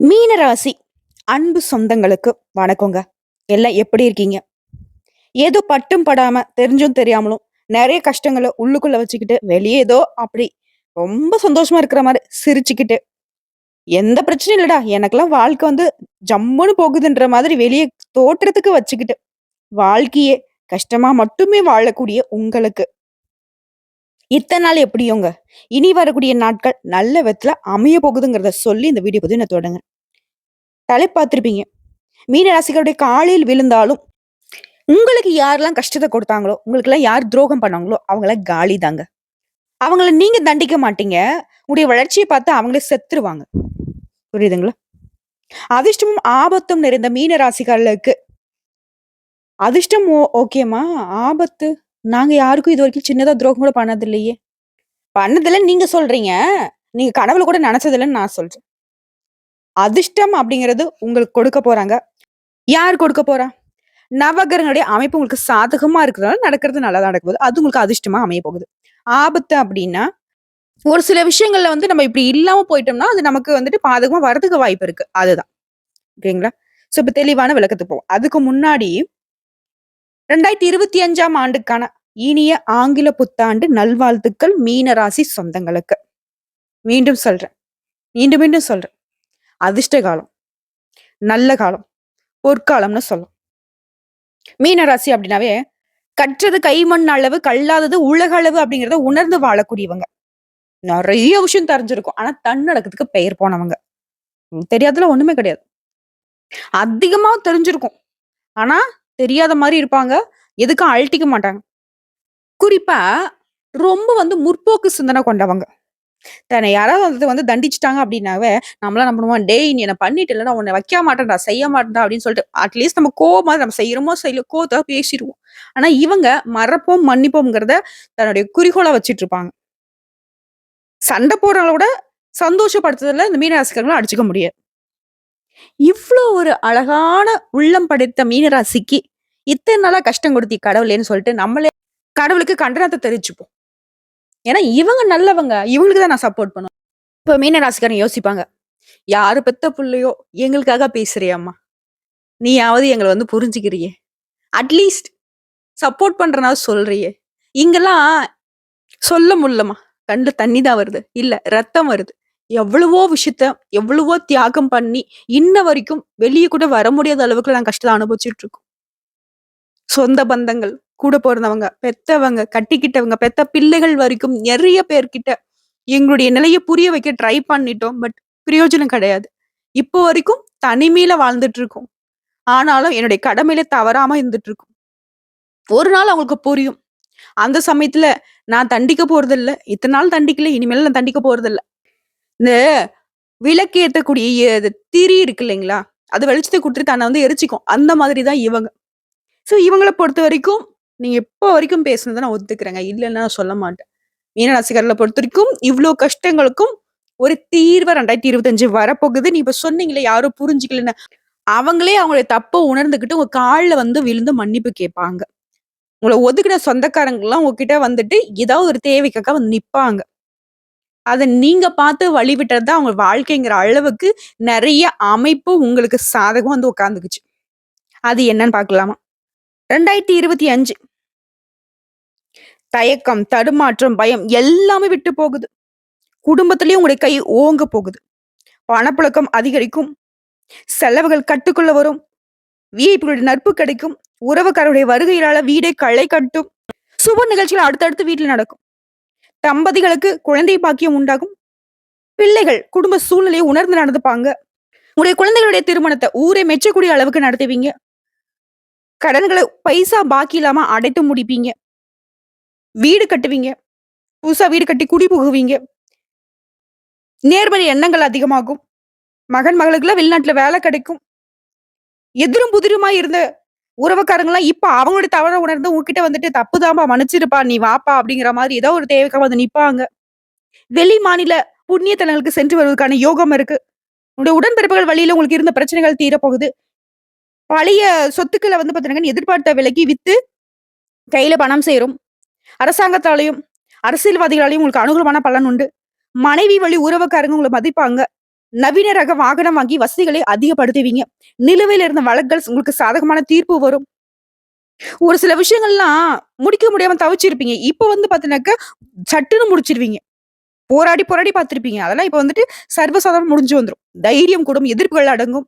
மீனராசி அன்பு சொந்தங்களுக்கு வணக்கங்க. எல்லாம் எப்படி இருக்கீங்க? ஏதோ பட்டும் படாம தெரிஞ்சும் தெரியாமலும் நிறைய கஷ்டங்களை உள்ளுக்குள்ள வச்சுக்கிட்டு வெளியே ஏதோ அப்படி ரொம்ப சந்தோஷமா இருக்கிற மாதிரி சிரிச்சுக்கிட்டு எந்த பிரச்சனையும் இல்லடா, எனக்கெல்லாம் வாழ்க்கை வந்து ஜம்முன்னு போகுதுன்ற மாதிரி வெளியே தோற்றத்துக்கு வச்சுக்கிட்டு வாழ்க்கையே கஷ்டமா மட்டுமே வாழக்கூடிய உங்களுக்கு இத்தனை நாள் எப்படியோங்க இனி வரக்கூடிய நாட்கள் நல்ல விதத்துல அமைய போகுதுங்கிறத சொல்லி இந்த வீடியோ பத்தி நான் தொடங்க பார்த்திருப்பீங்க. மீன ராசிகளுடைய காலில் விழுந்தாலும் உங்களுக்கு யாரெல்லாம் கஷ்டத்தை கொடுத்தாங்களோ, உங்களுக்கு எல்லாம் யார் துரோகம் பண்ணாங்களோ அவங்கள காலி தாங்க. அவங்கள நீங்க தண்டிக்க மாட்டீங்க. உங்களுடைய வளர்ச்சியை பார்த்து அவங்களே செத்துருவாங்க. புரியுதுங்களா? அதிர்ஷ்டமும் ஆபத்தும் நிறைந்த மீன ராசிகளுக்கு அதிர்ஷ்டம் ஓகேமா, ஆபத்து நாங்க யாருக்கும் இது வரைக்கும் சின்னதா துரோகம் கூட பண்ணது இல்லையே. பண்ணதில்லைன்னு நீங்க சொல்றீங்க. நீங்க கனவுல கூட நினைச்சதில்லைன்னு நான் சொல்றேன். அதிர்ஷ்டம் அப்படிங்கிறது உங்களுக்கு கொடுக்க போறாங்க. யார் கொடுக்க போறா? நவகிரகங்களுடைய அமைப்பு உங்களுக்கு சாதகமா இருக்கிறதால நடக்கிறது நல்லதா நடக்குது. அது உங்களுக்கு அதிர்ஷ்டமா அமைய போகுது. ஆபத்து அப்படின்னா, ஒரு சில விஷயங்கள்ல வந்து நம்ம இப்படி இல்லாம போயிட்டோம்னா, அது நமக்கு வந்துட்டு பாதகமா வரதுக்கு வாய்ப்பு இருக்கு. அதுதான். ஓகேங்களா? சோ இப்ப தெளிவான விளக்கத்துக்கு போவோம். அதுக்கு முன்னாடி 2025ஆம் ஆண்டுக்கான இனிய ஆங்கில புத்தாண்டு நல்வாழ்த்துக்கள் மீன ராசி சொந்தங்களுக்கு. மீண்டும் சொல்றேன். மீண்டும் மீண்டும் சொல்றேன். அதிர்ஷ்ட காலம், நல்ல காலம், பொற்காலம்னு சொல்லலாம். மீனராசி அப்படின்னாவே கற்றது கைமண் அளவு, கல்லாதது உலக அளவு அப்படிங்கிறத உணர்ந்து வாழக்கூடியவங்க. நிறைய விஷயம் தெரிஞ்சிருக்கும். ஆனா தன்னடக்கத்துக்கு பெயர் போனவங்க. தெரியாததுல ஒண்ணுமே கிடையாது. அதிகமா தெரிஞ்சிருக்கும். ஆனா தெரியாத மாதிரி இருப்பாங்க. எதுக்கும் அழட்டிக்க மாட்டாங்க. குறிப்பா ரொம்ப வந்து முற்போக்கு சிந்தனை கொண்டவங்க. தன்னை யாராவது வந்து தண்டிச்சுட்டாங்க அப்படின்னாவே, நம்மளாம் என்ன பண்ணுவோம், டேய் நீ என்ன பண்ணிட்டு இல்ல, நான் உன்னை வைக்க மாட்டேன்டா, செய்ய மாட்டேன்டா அப்படின்னு சொல்லிட்டு அட்லீஸ்ட் நம்ம கோவமா நம்ம செய்யறோமோ செய்யல கோவத்தை பேசிடுவோம். ஆனா இவங்க மறப்போம் மன்னிப்போம்ங்கிறத தன்னுடைய குறிக்கோளா வச்சிட்டு இருப்பாங்க. சண்டை போடுறவங்களோட சந்தோஷப்படுத்துறதுல இந்த மீனராசிக்காரங்களும் அடிச்சுக்க முடியாது. இவ்ளோ ஒரு அழகான உள்ளம் படைத்த மீனராசிக்கு இத்தனை நாளா கஷ்டம் கொடுத்தி கடவுளேன்னு சொல்லிட்டு நம்மளே கடவுளுக்கு கண்டனத்தை தெரிவிச்சுப்போம். ஏன்னா இவங்க நல்லவங்க, இவங்களுக்கு தான் நான் சப்போர்ட் பண்ணுவேன். இப்ப மீனராசிக்காரன் யோசிப்பாங்க, யாரு பெத்த புள்ளையோ எங்களுக்காக பேசுறியாம்மா, நீயாவது எங்களை வந்து புரிஞ்சுக்கிறியே, அட்லீஸ்ட் சப்போர்ட் பண்றனாவது சொல்றியே. இங்கெல்லாம் சொல்ல முடியலம்மா, கண்ணுல தண்ணி தான் வருது, இல்ல ரத்தம் வருது. எவ்வளவோ விஷயத்த எவ்வளவோ தியாகம் பண்ணி இன்ன வரைக்கும் வெளியே கூட வர முடியாத அளவுக்கு நாங்க கஷ்டத்தை அனுபவிச்சுட்டு இருக்கோம். சொந்த பந்தங்கள், கூட பிறந்தவங்க, பெத்தவங்க, கட்டிக்கிட்டவங்க, பெத்த பிள்ளைகள் வரைக்கும் நிறைய பேர்கிட்ட எங்களுடைய நிலைய புரிய வைக்க ட்ரை பண்ணிட்டோம். பட் பிரயோஜனம் கிடையாது. இப்போ வரைக்கும் தனிமையில வாழ்ந்துட்டு இருக்கோம். ஆனாலும் என்னுடைய கடமையில தவறாம இருந்துட்டு இருக்கோம். ஒரு நாள் அவங்களுக்கு புரியும். அந்த சமயத்துல நான் தண்டிக்க போறதில்ல. இத்தனை நாள் தண்டிக்கல, இனிமேல் நான் தண்டிக்க போறதில்ல. இந்த விளக்கு ஏத்தக்கூடிய திரி இருக்கு இல்லைங்களா? அது வெளிச்சத்தை குடுத்துட்டு தன்னை வந்து எரிச்சுக்கும். அந்த மாதிரி தான் இவங்க. சோ இவங்கள பொறுத்த வரைக்கும் நீங்க எப்ப வரைக்கும் பேசுனத நான் ஒத்துக்கிறேங்க. இல்லன்னு நான் சொல்ல மாட்டேன். மீனராசிக்காரர்கள பொறுத்தவரைக்கும் இவ்ளோ கஷ்டங்களுக்கும் ஒரு தீர்வு 2025 வரப்போகுது. நீ இப்ப நீங்களே யாரும் புரிஞ்சுக்கலன்னு. அவங்களே அவங்களுடைய தப்ப உணர்ந்துகிட்டு உங்க கால்ல வந்து விழுந்து மன்னிப்பு கேட்பாங்க. உங்கள ஒதுக்குன சொந்தக்காரங்கலாம் உங்ககிட்ட வந்துட்டு ஏதாவது ஒரு தேவைக்காக வந்து நிப்பாங்க. அத நீங்க பார்த்து வழிவிட்டது தான் அவங்க வாழ்க்கைங்கிற அளவுக்கு நெறைய அமைப்பு உங்களுக்கு சாதகமா வந்து உட்கார்ந்துக்குச்சு. அது என்னன்னு பார்க்கலாமா? 2025 தயக்கம், தடுமாற்றம், பயம் எல்லாமே விட்டு போகுது. குடும்பத்திலயும் உங்களுடைய கை ஓங்க போகுது. பணப்புழக்கம் அதிகரிக்கும். செலவுகள் கட்டுக்குள்ள வரும். விஐபிகளுடைய நட்பு கிடைக்கும். உறவுக்காரருடைய வருகையினால வீடே களை கட்டும். சுப நிகழ்ச்சிகள் அடுத்தடுத்து வீட்டுல நடக்கும். தம்பதிகளுக்கு குழந்தை பாக்கியம் உண்டாகும். பிள்ளைகள் குடும்ப சூழ்நிலையை உணர்ந்து நடந்துப்பாங்க. உங்களுடைய குழந்தைகளுடைய திருமணத்தை ஊரே மெச்சக்கூடிய அளவுக்கு நடத்துவீங்க. கடன்களை பைசா பாக்கி இல்லாம அடைத்து முடிப்பீங்க. வீடு கட்டுவீங்க. புதுசா வீடு கட்டி குடி புகுவீங்க. நேர்மறை எண்ணங்கள் அதிகமாகும். மகன் மகளுக்குலாம் வெளிநாட்டுல வேலை கிடைக்கும். எதிரும் புதிருமா இருந்த உறவுக்காரங்கலாம் இப்ப அவங்களுடைய தவற உணர்ந்து உங்ககிட்ட வந்துட்டு தப்புதான்பா, மன்னிச்சிருப்பா, நீ வாப்பா அப்படிங்கிற மாதிரி ஏதோ ஒரு தேவைக்காக வந்து நிப்பாங்க. வெளி மாநில புண்ணிய தலங்களுக்கு சென்று வருவதற்கான யோகம் இருக்கு. உங்களுடைய உடன்பிறப்புகள் வழியில உங்களுக்கு இருந்த பிரச்சனைகள் தீரப்போகுது. பழைய சொத்துக்களை வந்து பாத்தீங்கன்னா எதிர்பார்த்த விலைக்கு வித்து கையில பணம் சேரும். அரசாங்கத்தாலையும், அரசியல்வாதிகளாலையும் உங்களுக்கு அனுகூலமான பலன் உண்டு. மனைவி வழி உறவுக்காரங்க உங்களை மதிப்பாங்க. நவீன ரக வாகனம் வாங்கி வசதிகளை அதிகப்படுத்துவீங்க. நிலுவையில இருந்த வழக்குகள் உங்களுக்கு சாதகமான தீர்ப்பு வரும். ஒரு சில விஷயங்கள்லாம் முடிக்க முடியாம தவிச்சிருப்பீங்க. இப்ப வந்து பாத்தீங்கன்னாக்க, சட்டுன்னு முடிச்சிருவீங்க. போராடி, போராடி பார்த்திருப்பீங்க. அதெல்லாம் இப்ப வந்துட்டு சர்வசாதாரணமா முடிஞ்சு வந்துரும். தைரியம் கூடும், எதிர்ப்புகள் அடங்கும்.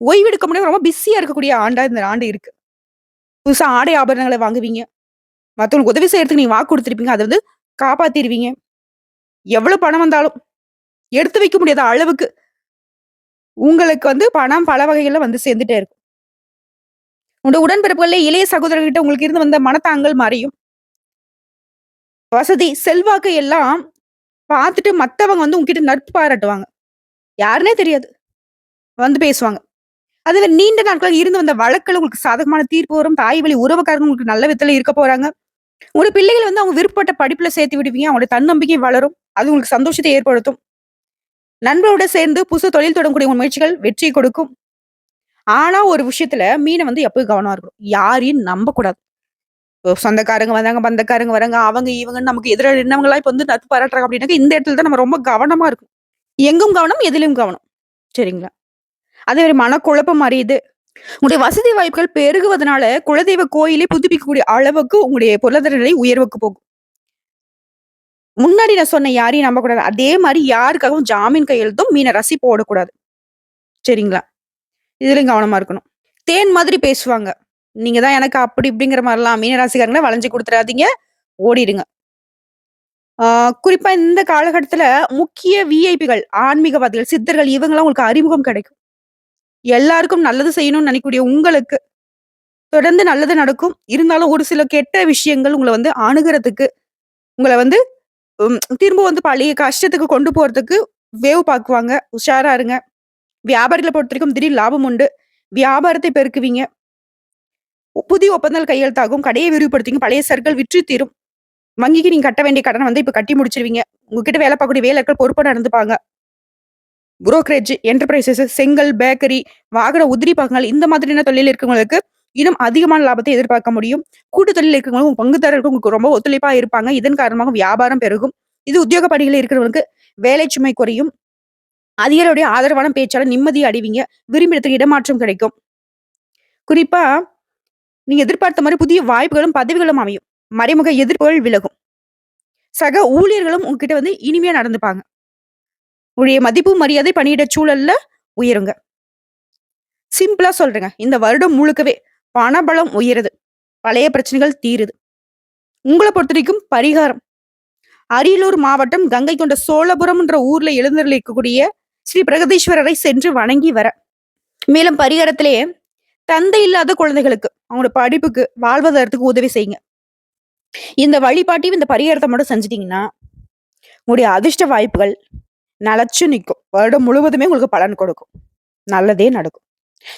ஓய்வெடுக்க முடியாம ரொம்ப பிஸியா இருக்கக்கூடிய ஆண்டா இந்த ஆண்டு இருக்கு. புதுசா ஆடை ஆபரணங்கள வாங்குவீங்க. மத்தவங்களுக்கு உதவி செய்யறதுக்கு நீங்க வாக்கு குடுத்திருப்பீங்க. அத வந்து காப்பாத்திருவீங்க. எவ்வளவு பணம் வந்தாலும், எடுத்து வைக்க முடியாத அளவுக்கு உங்களுக்கு வந்து பணம் பல வகைகள்ல வந்து சேர்ந்துட்டே இருக்கும். உங்க உடன்பிறப்புகள்ல இளைய சகோதரர்கிட்ட உங்களுக்கு இருந்து வந்த மனத்தாங்கல் மறையும். வசதி, செல்வாக்கு எல்லாம் பார்த்துட்டு மத்தவங்க வந்து உங்ககிட்ட நட்பு பாராட்டுவாங்க. யாருன்னே தெரியாது. வந்து பேசுவாங்க. அதுவே நீண்ட நாட்களா இருந்து வந்த வழக்குல உங்களுக்கு சாதகமான தீர்ப்பு வரும். தாய் வழி உறவுக்காரங்க உங்களுக்கு நல்ல விதத்துல இருக்க போறாங்க. உங்க பிள்ளைகள வந்து அவங்க விருப்பப்பட்ட படிப்புல சேர்த்து விடுவீங்க. அவங்களோட தன்னம்பிக்கை வளரும். அது உங்களுக்கு சந்தோஷத்தை ஏற்படுத்தும். நண்பரோட சேர்ந்து புதுசு தொழில் தொடங்கக்கூடிய உங்க முயற்சிகள் வெற்றி கொடுக்கும். ஆனா ஒரு விஷயத்துல மீன வந்து எப்பவும் கவனமா இருக்கணும். யாரையும் நம்பக்கூடாது. சொந்தக்காரங்க வந்தாங்க, பந்தக்காரங்க வராங்க, அவங்க இவங்கன்னு நமக்கு எதிரா நின்னவங்கலாம் இப்ப வந்து நட்பு பாராட்டுறாங்க அப்படின்னாக்க, இந்த இடத்துல தான் நம்ம ரொம்ப கவனமா இருக்கணும். எங்கும் கவனம், எதிலும் கவனம். சரிங்களா? அதே மாரி மனக்குழப்பம் அறியுது. உங்களுடைய வசதி வாய்ப்புகள் பெருகுவதனால, குலதெய்வ கோயிலே புதுப்பிக்கக்கூடிய அளவுக்கு உங்களுடைய பொருளாதார நிலை உயர்வுக்கு போகும். முன்னாடி நான் சொன்ன யாரையும் நம்பக்கூடாது. அதே மாரி யாருக்காகவும் ஜாமீன் கையெழுத்தும் மீன ராசி போடக்கூடாது. சரிங்களா? இதுலயும் கவனமா இருக்கணும். தேன் மாதிரி பேசுவாங்க. நீங்க தான் எனக்கு அப்படி இப்படிங்கிற மாரிலாம் மீன ராசிக்காரங்கள வளைஞ்சு குடுத்துறாதீங்க. ஓடிடுங்க. ஆ குறிப்பா இந்த காலகட்டத்துல முக்கிய விஐபிகள், ஆன்மீகவாதிகள், சித்தர்கள் இவங்கலாம் உங்களுக்கு அறிமுகம் கிடைக்கும். எல்லாருக்கும் நல்லது செய்யணும்னு நினைக்கக்கூடிய உங்களுக்கு தொடர்ந்து நல்லது நடக்கும். இருந்தாலும் ஒரு சில கெட்ட விஷயங்கள் உங்கள வந்து அணுகுறதுக்கு, உங்கள வந்து திரும்ப வந்து பழைய கஷ்டத்துக்கு கொண்டு போறதுக்கு வேவு பாக்குவாங்க. உஷாரா இருங்க. வியாபாரிகள பொறுத்தவரைக்கும் திடீர் லாபம் உண்டு. வியாபாரத்தை பெருக்குவீங்க. புதிய ஒப்பந்தங்கள் கையெழுத்தாகும். கடைய விரிவுபடுத்துவீங்க. பழைய சரக்குகள் விற்று தீரும். வங்கிக்கு நீங்க கட்ட வேண்டிய கடன வந்து இப்ப கட்டி முடிச்சுருவீங்க. உங்ககிட்ட வேலை பார்க்கக்கூடிய வேலையாட்கள் பொறுப்பா நடந்துப்பாங்க. புரோக்கரேஜ், என்டர்பிரைசஸ், செங்கல், பேக்கரி, வாகன உதிரி பாகங்கள் இந்த மாதிரியான தொழில் இருக்கவங்களுக்கு இன்னும் அதிகமான லாபத்தை எதிர்பார்க்க முடியும். கூட்டு தொழில் இருக்கிறவங்க உங்க பங்குதாரர்கள் உங்களுக்கு ரொம்ப ஒத்துழைப்பா இருப்பாங்க. இதன் காரணமாக வியாபாரம் பெருகும். இது உத்தியோக பணிகளில் இருக்கிறவங்களுக்கு வேலை சுமை குறையும். அதிகாரியுடைய ஆதரவான பேச்சால நிம்மதி அடைவீங்க. விரும்பிய இடத்துக்கு இடமாற்றம் கிடைக்கும். குறிப்பா நீங்க எதிர்பார்த்த மாரி புதிய வாய்ப்புகளும், பதவிகளும் அமையும். மறைமுக எதிர்ப்புகள் விலகும். சக ஊழியர்களும் உங்ககிட்ட வந்து இனிமையா நடந்துப்பாங்க. உங்களுடைய மதிப்பு, மரியாதை பணியிட சூழல்ல உயருங்க. சிம்பிளா சொல்றேங்க. இந்த வருடம் முழுக்கவே பணபலம் உயருது. பழைய பிரச்சனைகள் தீருது. உங்கள பொறுத்தவரைக்கும் பரிகாரம். அரியலூர் மாவட்டம் கங்கை கொண்ட சோழபுரம்ன்ற ஊர்ல எழுந்தருளி இருக்கக்கூடிய ஸ்ரீ பிரகதீஸ்வரரை சென்று வணங்கி வர. மேலும் பரிகாரத்திலே தந்தை இல்லாத குழந்தைகளுக்கு அவங்களோட படிப்புக்கு, வாழ்வாதாரத்துக்கு உதவி செய்யுங்க. இந்த வழிபாட்டையும், இந்த பரிகாரத்த மட்டும் செஞ்சுட்டீங்கன்னா, உங்களுடைய அதிர்ஷ்ட வாய்ப்புகள் நிலைச்சு நிக்கும். வருடம் முழுவதுமே உங்களுக்கு பலன் கொடுக்கும். நல்லதே நடக்கும்.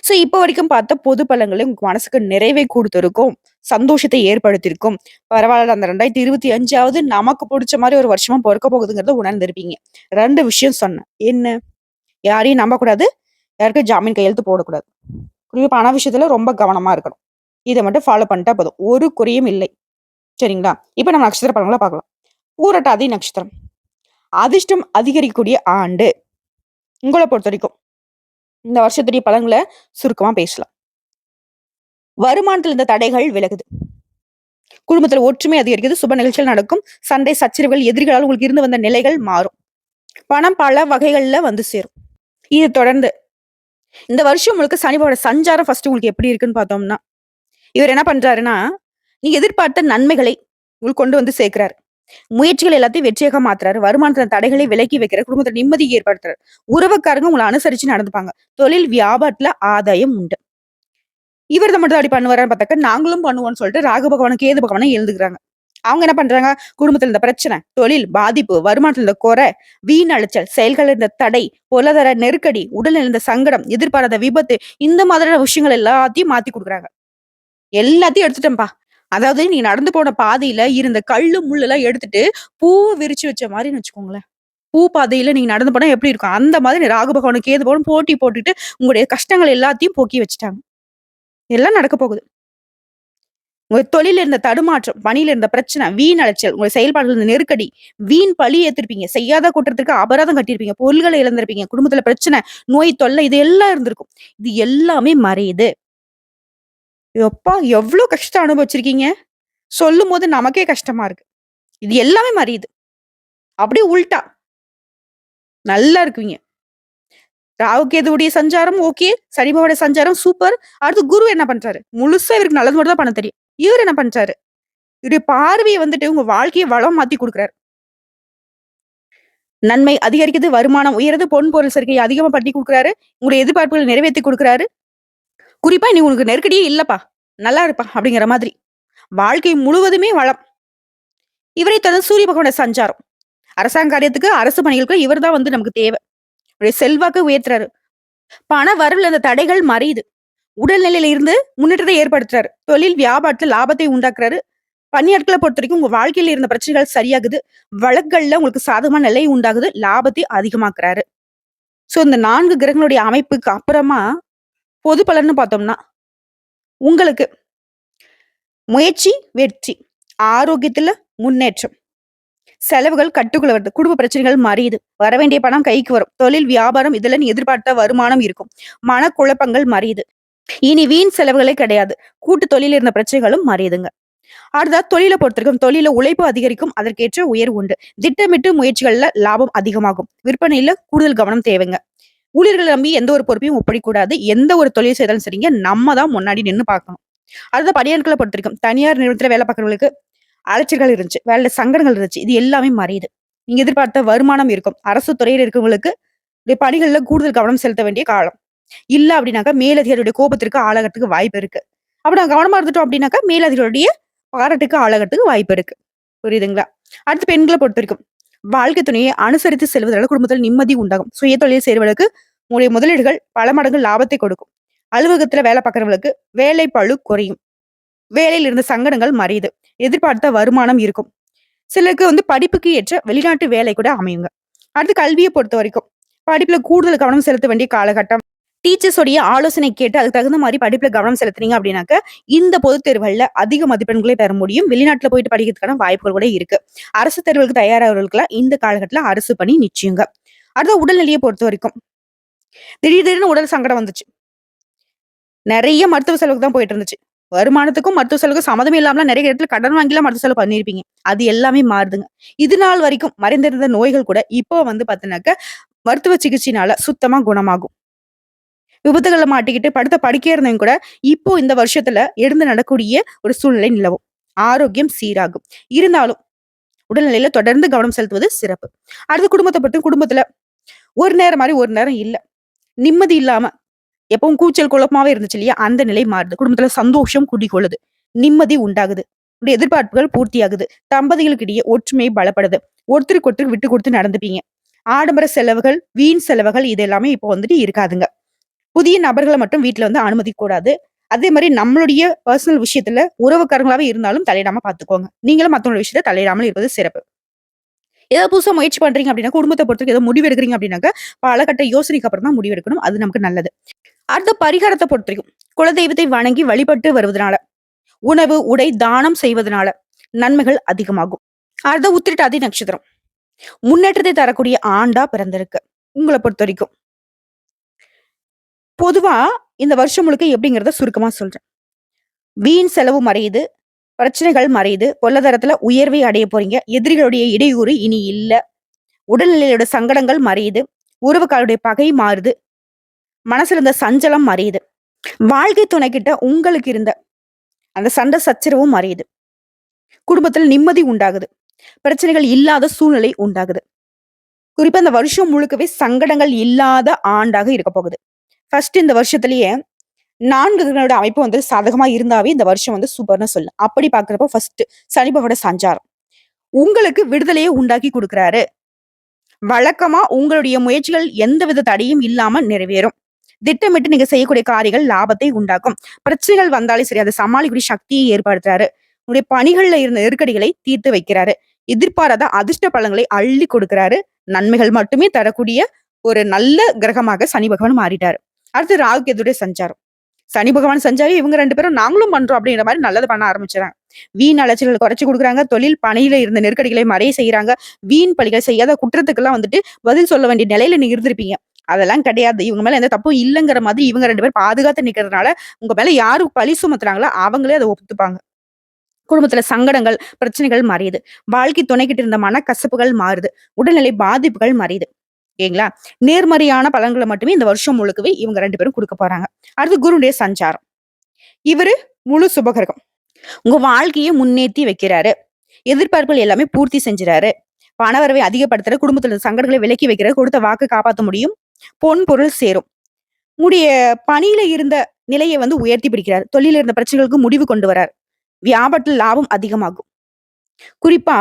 சோ, இப்ப வரைக்கும் பார்த்த பொது பலன்களே உங்க மனசுக்கு நிறைவை குடுத்திருக்கும். சந்தோஷத்தை ஏற்படுத்தியிருக்கும். பரவால்ல அந்த 2025வது நமக்கு புடிச்ச மாரி ஒரு வருஷமா பொறக்க போகுதுங்கிறத உணர்ந்திருப்பீங்க. 2 விஷயம் சொன்னேன். என்ன? யாரையும் நம்பக்கூடாது. யாருக்கும் ஜாமீன் கையெழுத்து போடக்கூடாது. குறிப்பா பண விஷயத்துல ரொம்ப கவனமா இருக்கணும். இத மட்டும் ஃபாலோ பண்ணிட்டா போதும். ஒரு குறையும் இல்லை. சரிங்களா? இப்ப நம்ம நட்சத்திர பலன்கள பார்க்கலாம். பூரட்டாதி நட்சத்திரம். அதிர்ஷ்டம் அதிகரிக்கக்கூடிய ஆண்டு. உங்கள பொறுத்தவரைக்கும். இந்த வருஷத்துடைய பலன்கள சுருக்கமா பேசலாம். வருமானத்துல இருந்த தடைகள் விலகுது. குடும்பத்துல ஒற்றுமை அதிகரிக்குது. சுப நிகழ்ச்சிகள் நடக்கும். சண்டை, சச்சரவுகள், எதிரிகளால் உங்களுக்கு இருந்து வந்த நிலைகள் மாறும். பணம் பல வகைகள்ல வந்து சேரும். இது தொடர்ந்து இந்த வருஷம் முழுக்க சனியோட சஞ்சாரம் ஃபர்ஸ்ட் உங்களுக்கு எப்படி இருக்குன்னு பார்த்தோம்னா, இவர் என்ன பண்றாருன்னா, நீங்க எதிர்பார்த்த நன்மைகளை உங்களுக்கு கொண்டு வந்து சேர்க்கிறாரு. முயற்சிகள் எல்லாத்தையும் வெற்றியாக மாத்துறாரு. வருமானத்துல தடைகளை விலக்கி வைக்கிறார். குடும்பத்துல நிம்மதியை ஏற்படுத்துறாரு. உறவுக்காரங்க உங்கள அனுசரிச்சு நடந்துப்பாங்க. தொழில் வியாபாரத்துல ஆதாயம் உண்டு. இவர் தான் மட்டும் அப்படி பண்ணுவாரான்னு பார்த்தாக்கா, நாங்களும் பண்ணுவோம்னு சொல்லிட்டு ராகு பகவானும், கேது பகவானும் எழுதுகிறாங்க. அவங்க என்ன பண்றாங்க? குடும்பத்துல இருந்த பிரச்சனை, தொழில் பாதிப்பு, வருமானத்துல இருந்த குறை, வீண் அலைச்சல், செயல்கள் இருந்த தடை, பொருளாதார நெருக்கடி, உடல்நிலை இருந்த சங்கடம், எதிர்பாராத விபத்து, இந்த மாதிரியான விஷயங்கள் எல்லாத்தையும் மாத்தி குடுக்குறாங்க. எல்லாத்தையும் எடுத்துட்டேன்ப்பா. அதாவது நீ நடந்து போன பாதையில இருந்த கல்லு, முள்ளெல்லாம் எடுத்துட்டு, பூவ விரிச்சு வச்ச மாரின்னு வச்சுக்கோங்களேன். பூ பாதையில நீங்க நடந்து போனா எப்படி இருக்கும்? அந்த மாதிரி ராகு பகவானும், கேது பகவானும் போட்டி போட்டுட்டு, உங்களுடைய கஷ்டங்கள் எல்லாத்தையும் போக்கி வச்சுட்டாங்க. எல்லாம் நடக்க போகுது. உங்க தொழில இருந்த தடுமாற்றம், பணியில இருந்த பிரச்சனை, வீண் அலைச்சல், உங்க செயல்பாடுல இருந்த நெருக்கடி, வீண் பழி ஏத்திருப்பீங்க. செய்யாத குற்றத்திற்கு அபராதம் கட்டியிருப்பீங்க. பொருள்கள இழந்திருப்பீங்க. குடும்பத்துல பிரச்சனை, நோய் தொல்லை இது எல்லாம் இருந்திருக்கும். இது எல்லாமே மறையுது. எப்பா! எவ்ளோ கஷ்டம் அனுபவிச்சிருக்கீங்க. சொல்லும்போது நமக்கே கஷ்டமா இருக்கு. இது எல்லாமே மறையுது. அப்படியே உல்டா நல்லா இருக்குவீங்க. ராகு கேதுவுடைய சஞ்சாரம் ஓகே. சனி பகவானுடைய சஞ்சாரம் சூப்பர். அடுத்து குரு என்ன பண்றாரு? முழுசா இவருக்கு நல்லது மட்டும் தான் பண்ண தெரியும். இவரு என்ன பண்றாரு? இவருடைய பார்வைய வந்துட்டு உங்க வாழ்க்கைய வளம் மாத்தி குடுக்குறாரு. நன்மை அதிகரிக்குது, வருமானம் உயருது, பொன் பொருள் சேர்க்கை அதிகமா பண்ணி குடுக்குறாரு. உங்களுடைய எதிர்பார்ப்புகள நிறைவேத்தி குடுக்குறாரு. குறிப்பா "நீ உனக்கு நெருக்கடியே இல்லப்பா. நல்லா இருப்பா" அப்படிங்கிற மாதிரி. வாழ்க்கை முழுவதுமே வளம். இவரை தொடர்ந்து சூரிய பகவானுடைய சஞ்சாரம். அரசாங்க காரியத்துக்கு, அரசு பணிகளுக்கு இவர் தான் வந்து நமக்கு தேவை. அவருடைய செல்வாக்க உயர்த்துறாரு. பண வரவுல இருந்த தடைகள் மறையுது. உடல்நிலையில இருந்து முன்னேற்றத்தை ஏற்படுத்துறாரு. தொழில், வியாபாரத்துல லாபத்தை உண்டாக்குறாரு. பணியாட்கள பொறுத்தவரைக்கும் உங்க வாழ்க்கையில இருந்த பிரச்சனைகள் சரியாகுது. வழக்குகள்ல உங்களுக்கு சாதகமான நிலை உண்டாகுது. லாபத்தை அதிகமாக்குறாரு. சோ இந்த 4 கிரகங்களுடைய அமைப்புக்கு அப்புறமா பொது பலன்னு பார்த்தோம்னா, உங்களுக்கு முயற்சி, வெற்றி. ஆரோக்கியத்துல முன்னேற்றம். செலவுகள் கட்டுக்குள்ள வருது. குடும்ப பிரச்சனைகள் மறையுது. வரவேண்டிய பணம் கைக்கு வரும். தொழில், வியாபாரம் இதுல நீ எதிர்பார்த்த வருமானம் இருக்கும். மனக்குழப்பங்கள் மறையுது. இனி வீண் செலவுகளே கிடையாது. கூட்டு தொழில் இருந்த பிரச்சனைகளும் மறையுதுங்க. அடுத்ததா தொழில பொறுத்தவரைக்கும் தொழில உழைப்பு அதிகரிக்கும். அதற்கேற்ற உயர்வு உண்டு. திட்டமிட்டு முயற்சிகள்ல லாபம் அதிகமாகும். விற்பனையில கூடுதல் கவனம் தேவைங்க. ஊழியர்கள நம்பி எந்த ஒரு பொறுப்பையும் ஒப்படைக்கக்கூடாது. எந்த ஒரு தொழில் செய்தாலும் சரிங்க, நம்ம தான் முன்னாடி நின்னு பார்க்கணும். அடுத்த பணியாட்கள பொறுத்தவரைக்கும் தனியார் நிறுவனத்துல வேலை பார்க்கிறவங்களுக்கு அலைச்சல்கள் இருந்துச்சு. வேலையில சங்கடங்கள் இருந்துச்சு. இது எல்லாமே மறையுது. நீங்க எதிர்பார்த்த வருமானம் இருக்கும். அரசு துறையில இருக்கவங்களுக்கு பணிகள்ல கூடுதல் கவனம் செலுத்த வேண்டிய காலம். இல்ல அப்படின்னாக்கா மேலதிகாரியுடைய கோபத்திற்கு ஆளாகறதுக்கு வாய்ப்பு இருக்கு. அப்ப நான் கவனமா இருந்துட்டோம் அப்படின்னாக்கா மேலதிகாரியுடைய பாராட்டுக்கு ஆளாகறதுக்கு வாய்ப்பு இருக்கு. புரியுதுங்களா? அடுத்து பெண்கள பொறுத்தவரைக்கும் வாழ்க்கை துணையை அனுசரித்து செல்வதால குடும்பத்தில் நிம்மதி உண்டாகும். சுய தொழில் செய்றவர்களுக்கு உங்களுடைய முதலீடுகள் பல மடங்கு லாபத்தை கொடுக்கும். அலுவலகத்துல வேலை பார்க்கிறவங்களுக்கு வேலை பளு குறையும். வேலையில இருந்த சங்கடங்கள் மறையுது. எதிர்பார்த்த வருமானம் இருக்கும். சிலருக்கு வந்து படிப்புக்கு ஏற்ற வெளிநாட்டு வேலை கூட அமையுங்க. அடுத்து கல்விய பொறுத்தவரைக்கும் படிப்புல கூடுதல் கவனம் செலுத்த வேண்டிய காலகட்டம். டீச்சர்ஸ் உடைய ஆலோசனை கேட்டு அதுக்கு தகுந்த மாரி படிப்புல கவனம் செலுத்துனீங்க அப்படின்னாக்க, இந்த பொதுத் தேர்வுகள்ல அதிக மதிப்பெண்களை பெற முடியும். வெளிநாட்டுல போயிட்டு படிக்கிறதுக்கான வாய்ப்புகள் கூட இருக்கு. அரசு தேர்வுகளுக்கு தயாராகிறவர்களுக்கெல்லாம் இந்த காலகட்டத்துல அரசு பணி நிச்சயங்க. அடுத்து உடல்நிலையை பொறுத்தவரைக்கும் திடீர்னு உடல் சங்கடம் வந்துச்சு. நெறைய மருத்துவ செலவுக்கு தான் போயிட்டு இருந்துச்சு. வருமானத்துக்கும் மருத்துவ செலவுக்கும் சம்மந்தமே இல்லாமலாம் நெறைய இடத்துல கடன் வாங்கிலாம் மருத்துவ செலவு பண்ணியிருப்பீங்க. அது எல்லாமே மாறுதுங்க. இது நாள் வரைக்கும் மறைந்திருந்த நோய்கள் கூட இப்போ வந்து பார்த்தீங்கன்னாக்க, மருத்துவ சிகிச்சையினால சுத்தமா குணமாகும். விபத்துகள்ல மாட்டிக்கிட்டு படுத்த படுக்கையா இருந்தவங்க கூட இப்போ இந்த வருஷத்துல எழுந்து நடக்கூடிய ஒரு சூழ்நிலை நிலவும். ஆரோக்கியம் சீராகும். இருந்தாலும் உடல்நிலையில தொடர்ந்து கவனம் செலுத்துவது சிறப்பு. அடுத்து குடும்பத்த பொறுத்து குடும்பத்துல ஒரு நேரம் மாரி ஒரு நேரம் இல்ல. நிம்மதி இல்லாம எப்பவும் கூச்சல் குழப்பமாவே இருந்துச்சு இல்லையா? அந்த நிலை மாறுது. குடும்பத்துல சந்தோஷம் குடிகொள்ளுது. நிம்மதி உண்டாகுது. உடைய எதிர்பார்ப்புகள் பூர்த்தியாகுது. தம்பதிகளுக்கு இடையே ஒற்றுமை பலப்படுது. ஒருத்தருக்கு ஒருத்தர் விட்டு கொடுத்து நடந்துப்பீங்க. ஆடம்பர செலவுகள், வீண் செலவுகள் இது எல்லாமே இப்போ வந்துட்டு இருக்காதுங்க. புதிய நபர்கள மட்டும் வீட்ல வந்து அனுமதிக்க கூடாது. அதே மாரி நம்மளுடைய பெர்சனல் விஷயத்துல உறவுக்காரங்களாவே இருந்தாலும் தலையிடாம பார்த்துக்கோங்க. நீங்களும் மத்தவங்களோட விஷயத்துல தலையிடாமல் இருப்பது சிறப்பு. ஏதாவது புதுசா முயற்சி பண்றீங்க அப்படின்னா, குடும்பத்த பொறுத்தவரைக்கும் ஏதோ முடிவு எடுக்கிறீங்க அப்படின்னாக்க, பல கட்ட யோசனைக்கு அப்புறம் தான் முடிவு எடுக்கணும். அது நமக்கு நல்லது. அடுத்த பரிகாரத்த பொறுத்தவரைக்கும், குலதெய்வத்தை வணங்கி வழிபட்டு வருவதனால, உணவு, உடை தானம் செய்வதனால நன்மைகள் அதிகமாகும். அடுத்த உத்திரட்டாதி நட்சத்திரம். முன்னேற்றத்தை தரக்கூடிய ஆண்டா பிறந்திருக்கு. உங்கள பொறுத்தவரைக்கும். பொதுவா இந்த வருஷம் முழுக்க எப்படிங்கிறத சுருக்கமா சொல்றேன். வீண் செலவு மறையுது. பிரச்சனைகள் மறையுது. பொருளாதாரத்துல உயர்வை அடைய போறீங்க. எதிரிகளுடைய இடையூறு இனி இல்ல. உடல்நிலையோட சங்கடங்கள் மறையுது. உறவுக்காருடைய பகை மாறுது. மனசுல இருந்த சஞ்சலம் மறையுது. வாழ்க்கை துணைக்கிட்ட உங்களுக்கு இருந்த அந்த சண்டை சச்சரவும் மறையுது. குடும்பத்துல நிம்மதி உண்டாகுது. பிரச்சனைகள் இல்லாத சூழ்நிலை உண்டாகுது. குறிப்பா இந்த வருஷம் முழுக்கவே சங்கடங்கள் இல்லாத ஆண்டாக இருக்க போகுது. ஃபர்ஸ்ட் இந்த வருஷத்திலேயே 4 கிரகங்களோட அமைப்பு வந்து சாதகமா இருந்தாவே இந்த வருஷம் வந்து சூப்பர்ன்னு சொல்லலாம். அப்படி பார்க்கிறப்போ ஃபர்ஸ்ட் சனி பகவானோட சஞ்சாரம். உங்களுக்கு விடுதலையை உண்டாக்கி குடுக்குறாரு. வழக்கமா உங்களுடைய முயற்சிகள் எந்தவித தடையும் இல்லாம நிறைவேறும். திட்டமிட்டு நீங்க செய்யக்கூடிய காரியங்கள் லாபத்தை உண்டாக்கும். பிரச்சனைகள் வந்தாலும் சரி, அதை சமாளிக்கக்கூடிய சக்தியை ஏற்படுத்துறாரு. உங்களுடைய பணிகள்ல இருந்த நெருக்கடிகளை தீர்த்து வைக்கிறாரு. எதிர்பாராத அதிர்ஷ்ட பலன்களை அள்ளி கொடுக்கிறாரு. நன்மைகள் மட்டுமே தரக்கூடிய ஒரு நல்ல கிரகமாக சனி பகவான் மாறிட்டாரு. அடுத்து ராகு கேதுடைய சஞ்சாரம். சனி பகவான் செஞ்சாவே இவங்க 2 பேரும் நாங்களும் பண்றோம் அப்படிங்கிற மாரி நல்லது பண்ண ஆரம்பிச்சுறாங்க. வீண் அலைச்சல்கள குறைச்சு குடுக்குறாங்க. தொழில் பணியில இருந்த நெருக்கடிகளை மறைய செய்றாங்க. வீண் பழிகள் செய்யாத குற்றத்துக்கெல்லாம் வந்துட்டு பதில் சொல்ல வேண்டிய நிலையில நீங்க இருந்திருப்பீங்க. அதெல்லாம் கிடையாது. இவங்க மேல எந்த தப்பும் இல்லங்கிற மாதிரி இவங்க 2 பேரும் பாதுகாத்து நிக்கிறதுனால, உங்க மேல யாரு பழி சுமத்துறாங்களோ அவங்களே அத ஒத்துப்பாங்க. குடும்பத்துல சங்கடங்கள், பிரச்சனைகள் மறையுது. வாழ்க்கை துணைக்கிட்ட இருந்த மனக்கசப்புகள் மாறுது. உடல்நிலை பாதிப்புகள் மறையுது. ஓகேங்களா? நேர்மறையான பலன்கள மட்டுமே இந்த வருஷம் முழுக்கவே இவங்க 2 பேரும் குடுக்க போறாங்க. அடுத்து குருவுடைய சஞ்சாரம். இவரு முழு சுபகிரகம். உங்க வாழ்க்கைய முன்னேத்தி வைக்கிறாரு. எதிர்பார்ப்புகள் எல்லாமே பூர்த்தி செஞ்சுறாரு. பணவரவை அதிகப்படுத்துற, குடும்பத்துல இருந்த சங்கடங்களை விலக்கி வைக்கிறாரு. கொடுத்த வாக்க காப்பாத்த முடியும். பொன், பொருள் சேரும். உங்களுடைய பணியில இருந்த நிலைய வந்து உயர்த்தி பிடிக்கிறார். தொழில்ல இருந்த பிரச்சனைகளுக்கு முடிவு கொண்டு வரார். வியாபாரத்துல லாபம் அதிகமாகும். குறிப்பா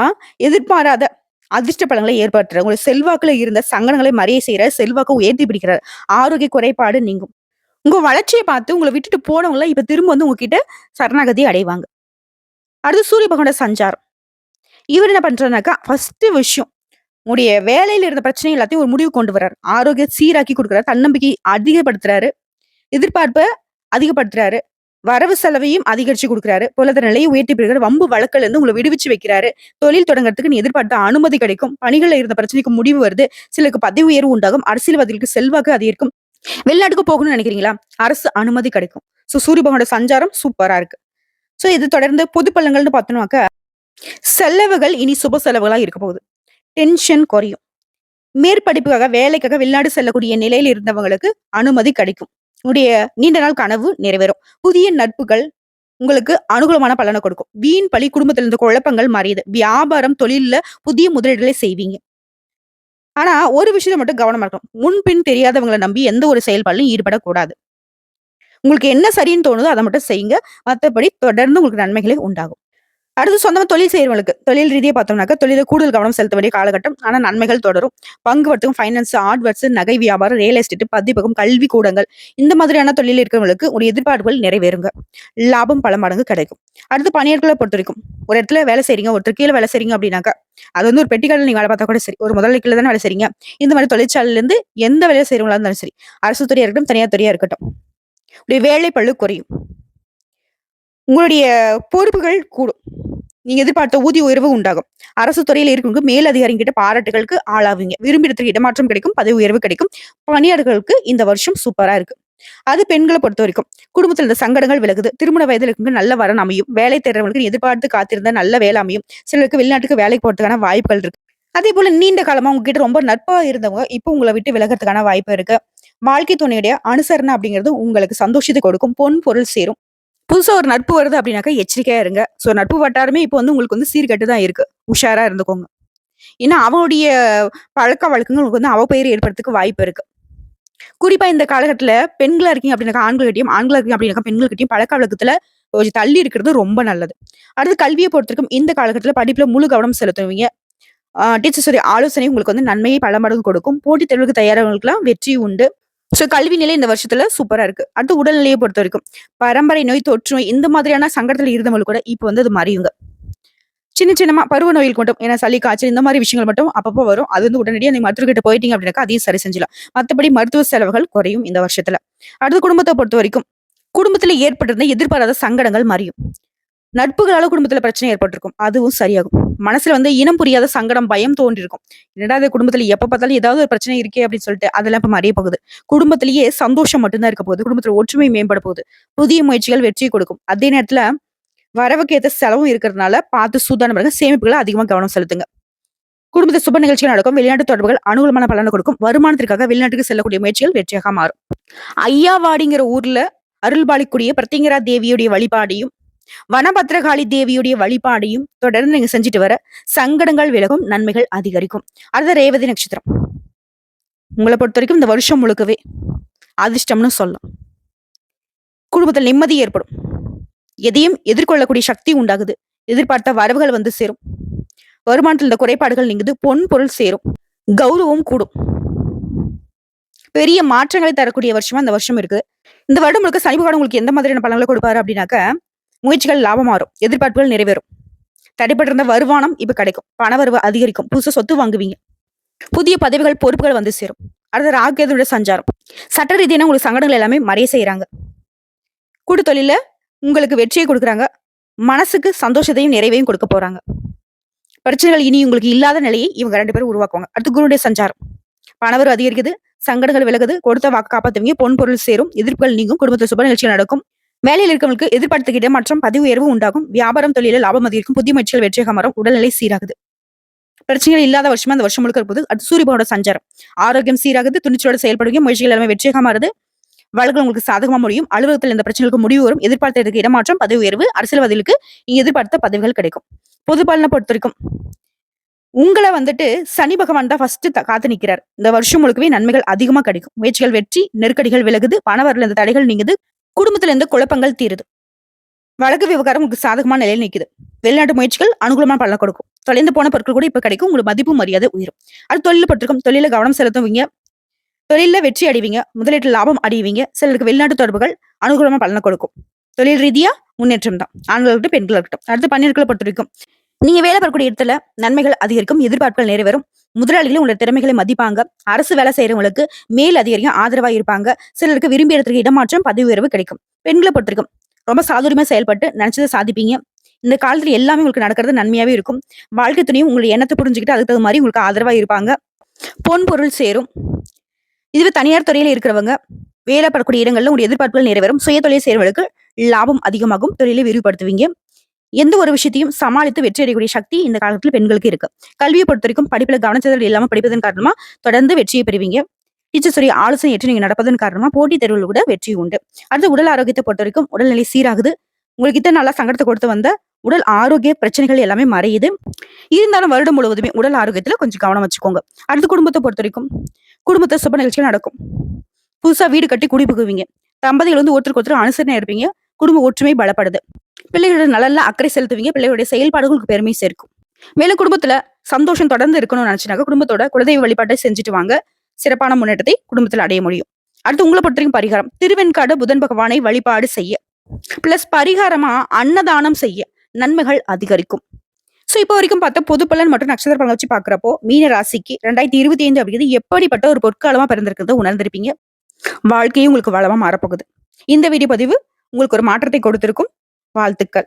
எதிர்பாராத அதிர்ஷ்ட பலன்களை ஏற்படுத்துறார். உங்களுடைய செல்வாக்குல இருந்த சங்கடங்களை மறைய செய்றார். செல்வாக்க உயர்த்தி பிடிக்கிறார். ஆரோக்கிய குறைபாடு நீங்கும். உங்க வளர்ச்சிய பார்த்து உங்கள விட்டுட்டு போனவங்கலாம் இப்ப திரும்ப வந்து உங்ககிட்ட சரணாகதி அடைவாங்க. அடுத்து சூரிய பகவானோட சஞ்சாரம். இவர் என்ன பண்றாருனாக்கா, ஃபர்ஸ்ட் விஷயம் உங்களுடைய வேலையில இருந்த பிரச்சனை எல்லாத்தையும் ஒரு முடிவு கொண்டு வர்றாரு. ஆரோக்கியம் சீராக்கி குடுக்குறாரு. தன்னம்பிக்கை அதிகப்படுத்துறாரு. எதிர்பார்ப்ப அதிகப்படுத்துறாரு. வரவு செலவையும் அதிகரிச்சு குடுக்குறாரு. பொருளாதார நிலையை உயர்த்தி பிடிக்கிறாரு. வம்பு வழக்குல இருந்து உங்கள விடுவிச்சு வைக்கிறாரு. தொழில் தொடங்குறதுக்கு நீ எதிர்பார்த்த அனுமதி கிடைக்கும். பணிகள்ல இருந்த பிரச்சனைக்கு முடிவு வருது. சிலருக்கு பதவி உயர்வு உண்டாகும். அரசியல்வாதிகளுக்கு செல்வாக்கு அதிகரிக்கும். வெளிநாட்டுக்கு போகணும்னு நினைக்கிறீங்களா? அரசு அனுமதி கிடைக்கும். சூரிய பகவானோட சஞ்சாரம் சூப்பரா இருக்கு. இது தொடர்ந்து பொது பலன்கள்னு பார்த்தோம்னாக்க, செலவுகள் இனி சுப செலவுகளா இருக்க போகுது. டென்ஷன் குறையும். மேற்படிப்புக்காக, வேலைக்காக வெளிநாடு செல்லக்கூடிய நிலையில இருந்தவங்களுக்கு அனுமதி கிடைக்கும். உங்களுடைய நீண்ட நாள் கனவு நிறைவேறும். புதிய நட்புகள் உங்களுக்கு அனுகூலமான பலனை கொடுக்கும். வீண் பழி, குடும்பத்துல இருந்த குழப்பங்கள் மறையுது. வியாபாரம், தொழில்ல புதிய முதலீடுகளை செய்வீங்க. ஆனா ஒரு விஷயத்துல மட்டும் கவனமா இருக்கணும். முன்பின் தெரியாதவங்கள நம்பி எந்த ஒரு செயல்பாடுலயும் ஈடுபடக்கூடாது. உங்களுக்கு என்ன சரின்னு தோணுதோ அத மட்டும் செய்யுங்க. மத்தபடி தொடர்ந்து உங்களுக்கு நன்மைகளே உண்டாகும். அடுத்து சொந்தமா தொழில் செய்றவங்களுக்கு, தொழில் ரீதியா பார்த்தோம்னாக்க, தொழில்ல கூடுதல் கவனம் செலுத்த வேண்டிய காலகட்டம். ஆனா நன்மைகள் தொடரும். பங்கு வர்த்தகம், ஃபைனான்ஸ், ஆர்ட்வேர்ஸ், நகை வியாபாரம், ரியல் எஸ்டேட், பதிப்பகம், கல்வி கூடங்கள் இந்த மாதிரியான தொழில் இருக்கிறவங்களுக்கு ஒரு எதிர்பார்ப்புகள் நிறைவேறுங்க. லாபம் பல மடங்கு கிடைக்கும். அடுத்து பணியாட்கள பொறுத்தவரைக்கும், ஒரு இடத்துல வேலை செய்றீங்க, ஒருத்தர் கீழ வேலை செய்றீங்க அப்படின்னாக்கா, அது வந்து ஒரு பெட்டிக்கடையில நீங்க வேலை பார்த்தா கூட சரி, ஒரு முதலாளி கீழ தானே வேலை செய்றீங்க. இந்த மாரி தொழிற்சாலையில இருந்து எந்த வேலைய செய்றவங்களா இருந்தாலும் சரி, அரசு துறையா இருக்கட்டும், தனியார் துறையா இருக்கட்டும், உங்களுடைய வேலை பளு குறையும். உங்களுடைய பொறுப்புகள் கூடும். நீங்க எதிர்பார்த்த ஊதிய உயர்வு உண்டாகும். அரசு துறையில இருக்கவங்க மேல் அதிகாரிகிட்ட பாராட்டுகளுக்கு ஆளாவீங்க. விரும்பிய இடத்துக்கு இடமாற்றம் கிடைக்கும். பதவி உயர்வு கிடைக்கும். பணியாளர்களுக்கு இந்த வருஷம் சூப்பரா இருக்கு. அது பெண்கள பொறுத்தவரைக்கும், குடும்பத்துல இருந்த சங்கடங்கள் விலகுது. திருமண வயதில இருக்கவங்க நல்ல வரன் அமையும். வேலை தேடுறவங்களுக்கு நீ எதிர்பார்த்து காத்திருந்த நல்ல வேலை அமையும். சிலருக்கு வெளிநாட்டுக்கு வேலைக்கு போறதுக்கான வாய்ப்புகள் இருக்கு. அதேபோல நீண்ட காலமா உங்ககிட்ட ரொம்ப நட்பா இருந்தவங்க, இப்போ உங்கள விட்டு விலகுறதுக்கான வாய்ப்பு இருக்கு. வாழ்க்கை துணையுடைய அனுசரணை அப்படிங்கிறது உங்களுக்கு சந்தோஷத்தை கொடுக்கும். பொன், பொருள் சேரும். புதுசா ஒரு நட்பு வருது அப்படின்னாக்கா எச்சரிக்கையா இருங்க. நட்பு வட்டாரமே இப்போ வந்து உங்களுக்கு வந்து சீர்கெட்டு தான் இருக்கு. உஷாரா இருந்துக்கோங்க. ஏன்னா அவனுடைய பழக்கவழக்கங்கள் உங்களுக்கு வந்து அவப்பெயர் ஏற்படுறதுக்கு வாய்ப்பு இருக்கு. குறிப்பா இந்த காலகட்டத்துல பெண்களா இருக்கீங்க அப்படின்னாக்கா ஆண்கள்கிட்டயும், ஆண்களா இருக்கீங்க அப்படின்னாக்கா பெண்கள்கிட்டயும் பழக்கவழக்கத்துல கொஞ்சம் தள்ளி இருக்கிறது ரொம்ப நல்லது. அடுத்து கல்விய பொறுத்தவரைக்கும் இந்த காலகட்டத்துல படிப்புல முழு கவனம் செலுத்துவீங்க. டீச்சர்ஸுடைய ஆலோசனை உங்களுக்கு வந்து நன்மையை பல மடங்கு கொடுக்கும். போட்டித் தேர்வுக்கு தயாரானவங்களுக்குலாம் வெற்றி உண்டு. கல்வி நிலை இந்த வருஷத்துல சூப்பரா இருக்கு. அடுத்து உடல்நிலையை பொறுத்தவரைக்கும், பரம்பரை நோய், தொற்று நோய் இந்த மாதிரியான சங்கடத்துல இருந்தவங்களுக்கு கூட இப்ப வந்து அது மறையுங்க. சின்ன சின்னமா பருவ நோய்களுக்கு மட்டும், ஏன்னா சளி, காய்ச்சல் இந்த மாதிரி விஷயங்கள் மட்டும் அப்பப்போ வரும். அது வந்து உடனடியா நீங்க மருத்துவர்கிட்ட போயிட்டீங்க அப்படின்னாக்கா அதையும் சரி செஞ்சுலாம். மத்தபடி மருத்துவ செலவுகள் குறையும் இந்த வருஷத்துல. அடுத்து குடும்பத்த பொறுத்தவரைக்கும், குடும்பத்துல ஏற்பட்டிருந்த எதிர்பாராத சங்கடங்கள் மறையும். நட்புகளால குடும்பத்துல பிரச்சனை ஏற்பட்டிருக்கும். அதுவும் சரியாகும். மனசுல வந்து இனம் புரியாத சங்கடம், பயம் தோன்றியிருக்கும். என்னடா இது குடும்பத்துல எப்ப பார்த்தாலும் ஏதாவது ஒரு பிரச்சனை இருக்கே அப்படின்னு சொல்லிட்டு அதெல்லாம் இப்ப மறைய போகுது. குடும்பத்திலேயே சந்தோஷம் மட்டும்தான் இருக்க போகுது. குடும்பத்துல ஒற்றுமை மேம்பட போகுது. புதிய முயற்சிகள் வெற்றி கொடுக்கும். அதே நேரத்துல வரவுக்கு ஏத்த செலவும் இருக்கிறதுனால பார்த்து சூதானமா இருங்க. சேமிப்புகளை அதிகமா கவனம் செலுத்துங்க. குடும்பத்துல சுப நிகழ்ச்சிகள் நடக்கும். வெளிநாட்டு தொடர்புகள் அனுகூலமான பலனை கொடுக்கும். வருமானத்திற்காக வெளிநாட்டுக்கு செல்லக்கூடிய முயற்சிகள் வெற்றியாக மாறும். ஐயாவாடிங்கிற ஊர்ல அருள்பாலிக்கூடிய பிரத்திங்கரா தேவியுடைய வழிபாடையும், வனபத்ரகாளி தேவியுடைய வழிபாடையும் தொடர்ந்து நீங்க செஞ்சுட்டு வர சங்கடங்கள் விலகும், நன்மைகள் அதிகரிக்கும். அடுத்த ரேவதி நட்சத்திரம். உங்களை பொறுத்த வரைக்கும் இந்த வருஷம் முழுக்கவே அதிர்ஷ்டம்னு சொல்லலாம். குடும்பத்தில் நிம்மதி ஏற்படும். எதையும் எதிர்கொள்ளக்கூடிய சக்தி உண்டாகுது. எதிர்பார்த்த வரவுகள் வந்து சேரும். வருமானத்தில் இந்த குறைபாடுகள் நீங்குது. பொன், பொருள் சேரும். கௌரவம் கூடும். பெரிய மாற்றங்களை தரக்கூடிய வருஷமா இந்த வருஷம் இருக்கு. இந்த வருடம் முழுக்க சனி பகவான் உங்களுக்கு எந்த மாதிரியான பலன்களை கொடுப்பாரு அப்படின்னாக்க, முயற்சிகள் லாபம் மாறும். எதிர்பார்ப்புகள் நிறைவேறும். தடைப்பட்டு இருந்த வருமானம் இப்ப கிடைக்கும். பணவரவு அதிகரிக்கும். புதுசா சொத்து வாங்குவீங்க. புதிய பதவிகள், பொறுப்புகள் வந்து சேரும். அடுத்த ராகுகேதுவோட சஞ்சாரம். சட்ட ரீதியான உங்களுக்கு சங்கடங்கள் எல்லாமே மறைய செய்யறாங்க. கூட்டு தொழில உங்களுக்கு வெற்றியை கொடுக்குறாங்க. மனசுக்கு சந்தோஷத்தையும், நிறைவையும் கொடுக்க போறாங்க. பிரச்சனைகள் இனி உங்களுக்கு இல்லாத நிலையை இவங்க 2 பேரும் உருவாக்குவாங்க. அடுத்து குருவுடைய சஞ்சாரம். பணவரவு அதிகரிக்குது, சங்கடங்கள் விலகுது, கொடுத்த வாக்கு காப்பாத்துவீங்க, பொன் பொருள் சேரும், எதிர்ப்புகள் நீங்கும், குடும்பத்துல சுப நிகழ்ச்சிகள் நடக்கும். வேலையில் இருக்கவங்களுக்கு எதிர்பார்த்த இடமாற்றம், பதவி உயர்வு உண்டாகும். வியாபாரம் தொழிலில் லாபம் அதிகரிக்கும், புதிய முயற்சிகள் வெற்றியாக மாறும், உடல்நிலை சீராகுது. பிரச்சனைகள் இல்லாத வருஷமா அந்த வருஷம் முழுக்க இருப்பது. அடுத்து சூரியபகவானோட சஞ்சாரம். ஆரோக்கியம் சீராகுது, துணிச்சலோட செயல்படுவீங்க, முயற்சிகள் எல்லாமே வெற்றியாக மாறுது. வழக்குகள் உங்களுக்கு சாதகமா முடியும். அலுவலகத்தில் இந்த பிரச்சனைகளுக்கு முடிவு வரும். எதிர்பார்த்த இடமாற்றம், பதவி உயர்வு, அரசியல்வாதிகளுக்கு நீங்க எதிர்பார்த்த பதவிகள் கிடைக்கும். பொது பலனை பொறுத்த வரைக்கும் உங்களை வந்துட்டு சனி பகவான் தான் ஃபர்ஸ்ட் காத்து நிக்கிறார். இந்த வருஷம் முழுக்கவே நன்மைகள் அதிகமா கிடைக்கும். முயற்சிகள் வெற்றி, நெருக்கடிகள் விலகுது, பணவரல இந்த தடைகள் நீங்குது, குடும்பத்துல இருந்து குழப்பங்கள் தீருது. வழக்கு விவகாரம் உங்களுக்கு சாதகமான நிலையில் நிக்குது. வெளிநாட்டு முயற்சிகள் அனுகூலமான பலனை கொடுக்கும். தொலைந்து போன பொருட்கள் கூட இப்ப கிடைக்கும். உங்களுக்கு மதிப்பு மரியாதை உயரும். அது தொழில் பட்டிருக்கும். தொழில கவனம் செலுத்துவீங்க, தொழில வெற்றி அடைவீங்க, முதலீட்டு லாபம் அடைவீங்க. சிலருக்கு வெளிநாட்டு தொடர்புகள் அனுகூலமான பலனை கொடுக்கும். தொழில் ரீதியா முன்னேற்றம் தான், ஆண்கள் இருக்கட்டும் பெண்கள் இருக்கட்டும். அடுத்து பன்னிருக்களை பொறுத்த வரைக்கும் நீங்க வேலை பார்க்கக்கூடிய இடத்துல நன்மைகள் அதிகரிக்கும், எதிர்பார்ப்புகள் நிறைவேறும். முதலாளிகளும் உங்களோட திறமைகளை மதிப்பாங்க. அரசு வேலை செய்யறவங்களுக்கு மேல் அதிகாரியும் ஆதரவா இருப்பாங்க. சிலருக்கு விரும்பிய இடத்துக்கு இடமாற்றம், பதவி உயர்வு கிடைக்கும். பெண்களை பொறுத்திருக்கும் ரொம்ப சாதுரியமா செயல்பட்டு நினைச்சதை சாதிப்பீங்க. இந்த காலத்துல எல்லாமே உங்களுக்கு நடக்கிறது நன்மையாவே இருக்கும். வாழ்க்கை துணையும் உங்களுடைய எண்ணத்தை புரிஞ்சுக்கிட்டு அதுக்கு தகுந்த மாதிரி உங்களுக்கு ஆதரவா இருப்பாங்க. பொன் பொருள் சேரும். இதுவே தனியார் துறையில இருக்கிறவங்க வேலை படக்கூடிய இடங்கள்ல உங்களுடைய எதிர்பார்ப்புகள் நிறைவேறும். சுய தொழில் செய்யறவங்களுக்கு லாபம் அதிகமாகும். தொழிலை விரிவுபடுத்துவீங்க. எந்த ஒரு விஷயத்தையும் சமாளித்து வெற்றி அடையக்கூடிய சக்தி இந்த காலத்துல பெண்களுக்கு இருக்கு. கல்வியை பொறுத்த வரைக்கும் படிப்புல கவனச்சிதறல் இல்லாம படிப்பதன் காரணமா தொடர்ந்து வெற்றியை பெறுவீங்க. டீச்சர்ஸுடைய ஆலோசனை ஏற்று நீங்க நடப்பதன் காரணமா போட்டித் தேர்வுகள் கூட வெற்றி உண்டு. அடுத்து உடல் ஆரோக்கியத்தை பொறுத்த வரைக்கும் உடல்நிலை சீராகுது. உங்களுக்கு இத்தனை நாளா சங்கடத்தை கொடுத்து வந்த உடல் ஆரோக்கிய பிரச்சனைகள் எல்லாமே மறையுது. இருந்தாலும் வருடம் முழுவதுமே உடல் ஆரோக்கியத்துல கொஞ்சம் கவனம் வச்சுக்கோங்க. அடுத்து குடும்பத்தை பொறுத்த வரைக்கும் குடும்பத்தை சுப நிகழ்ச்சிகள் நடக்கும். புதுசா வீடு கட்டி குடி புகுவீங்க. தம்பதிகள் வந்து ஒருத்தருக்கு ஒருத்தர் அனுசரணை இருப்பீங்க. குடும்ப ஒற்றுமை பலப்படுது. பிள்ளைகளோட நலன்ல அக்கறை செலுத்துவீங்க. பிள்ளைகளுடைய செயல்பாடுகளுக்கு பெருமை சேர்க்கும். மேல குடும்பத்துல சந்தோஷம் தொடர்ந்து இருக்கணும்னு நினைச்சுனாக்க குடும்பத்தோட குலதெய்வ வழிபாட்டை செஞ்சுட்டு வாங்க. சிறப்பான முன்னேற்றத்தை குடும்பத்துல அடைய முடியும். அடுத்து உங்களை பொறுத்தவரைக்கும் பரிகாரம் திருவெண்காடு புதன் பகவானை வழிபாடு செய்ய, பிளஸ் பரிகாரமா அன்னதானம் செய்ய நன்மைகள் அதிகரிக்கும். சோ இப்போ வரைக்கும் பார்த்தா பொது பலன் மற்றும் நட்சத்திர பலன் வச்சு பாக்குறப்போ மீன ராசிக்கு 2025 அப்படிங்கிறது எப்படிப்பட்ட ஒரு பொற்காலமா பிறந்திருக்கிறத உணர்ந்திருப்பீங்க. வாழ்க்கையும் உங்களுக்கு வளமா மாறப்போகுது. இந்த வீடியோ பதிவு உங்களுக்கு ஒரு மாற்றத்தை கொடுத்திருக்கும். வாழ்த்துக்கள்.